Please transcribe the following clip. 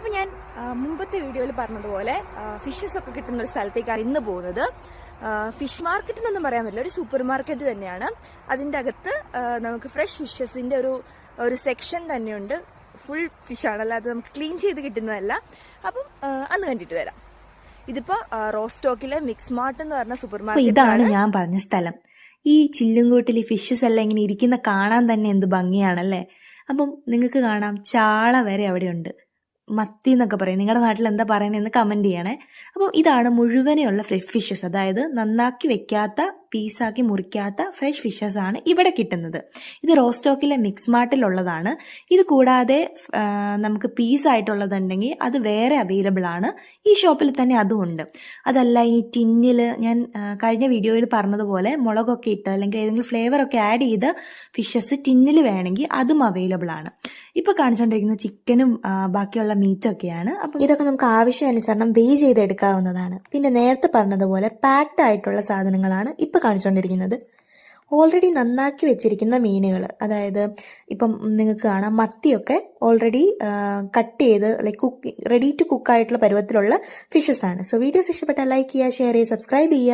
അപ്പോൾ ഞാൻ മുമ്പത്തെ വീഡിയോയിൽ പറഞ്ഞതുപോലെ ഫിഷസ് ഒക്കെ കിട്ടുന്ന ഒരു സ്ഥലത്തേക്കാണ് ഇന്ന് പോകുന്നത്. ഫിഷ് മാർക്കറ്റ് എന്നൊന്നും പറയാൻ പറ്റില്ല, ഒരു സൂപ്പർ മാർക്കറ്റ് തന്നെയാണ്. അതിൻ്റെ അകത്ത് നമുക്ക് ഫ്രഷ് ഫിഷസിൻ്റെ ഒരു സെക്ഷൻ തന്നെയുണ്ട്. ഫുൾ ഫിഷാണ്, അല്ലാതെ നമുക്ക് ക്ലീൻ ചെയ്ത് കിട്ടുന്നതല്ല. അപ്പം അന്ന് കണ്ടിട്ട് വരാം. ഇതിപ്പോൾ റോസ്റ്റോക്കിലെ മിക്സ് മാർട്ട് എന്ന് പറഞ്ഞ സൂപ്പർ മാർക്കറ്റ്. ഇതാണ് ഞാൻ പറഞ്ഞ സ്ഥലം. ഈ ചില്ലുംകൂട്ടിൽ ഈ ഫിഷസ് എല്ലാം ഇങ്ങനെ ഇരിക്കുന്ന കാണാൻ തന്നെ എന്ത് ഭംഗിയാണല്ലേ. അപ്പം നിങ്ങൾക്ക് കാണാം, ചാള വരെ അവിടെയുണ്ട്. മത്തി എന്നൊക്കെ പറയും, നിങ്ങളുടെ നാട്ടിൽ എന്താ പറയുന്നതെന്ന് കമൻറ്റ് ചെയ്യണേ. അപ്പം ഇതാണ് മുഴുവനെയുള്ള ഫ്രഷ് ഫിഷസ്, അതായത് നന്നാക്കി വെക്കാത്ത, പീസാക്കി മുറിക്കാത്ത ഫ്രഷ് ഫിഷസ് ആണ് ഇവിടെ കിട്ടുന്നത്. ഇത് റോസ്റ്റോക്കിലെ മിക്സ് മാർട്ടിലുള്ളതാണ്. ഇത് കൂടാതെ നമുക്ക് പീസായിട്ടുള്ളതുണ്ടെങ്കിൽ അത് വേറെ അവൈലബിൾ ആണ്. ഈ ഷോപ്പിൽ തന്നെ അതും ഉണ്ട്. അതല്ല, ഇനി ടിന്നിൽ ഞാൻ കഴിഞ്ഞ വീഡിയോയിൽ പറഞ്ഞതുപോലെ മുളകൊക്കെ ഇട്ട് അല്ലെങ്കിൽ ഏതെങ്കിലും ഫ്ലേവറൊക്കെ ആഡ് ചെയ്ത് ഫിഷസ് ടിന്നിൽ വേണമെങ്കിൽ അതും അവൈലബിൾ ആണ്. ഇപ്പോൾ കാണിച്ചുകൊണ്ടിരിക്കുന്നത് ചിക്കനും ബാക്കിയുള്ള മീറ്റൊക്കെയാണ്. അപ്പം ഇതൊക്കെ നമുക്ക് ആവശ്യാനുസരണം വേ ചെയ്തെടുക്കാവുന്നതാണ്. പിന്നെ നേരത്തെ പറഞ്ഞതുപോലെ പാക്ഡ് ആയിട്ടുള്ള സാധനങ്ങളാണ് ഇപ്പം കാണിച്ചുകൊണ്ടിരിക്കുന്നത്. ഓൾറെഡി നന്നാക്കി വെച്ചിരിക്കുന്ന മീനുകൾ, അതായത് ഇപ്പം നിങ്ങൾക്ക് കാണാം മത്തിയൊക്കെ ഓൾറെഡി കട്ട് ചെയ്ത് ലൈക്ക് റെഡി ടു കുക്ക് ആയിട്ടുള്ള പരുവത്തിലുള്ള ഫിഷസ് ആണ്. സോ വീഡിയോസ് ഇഷ്ടപ്പെട്ടാൽ ലൈക്ക് ചെയ്യുക, ഷെയർ ചെയ്യുക, സബ്സ്ക്രൈബ് ചെയ്യുക.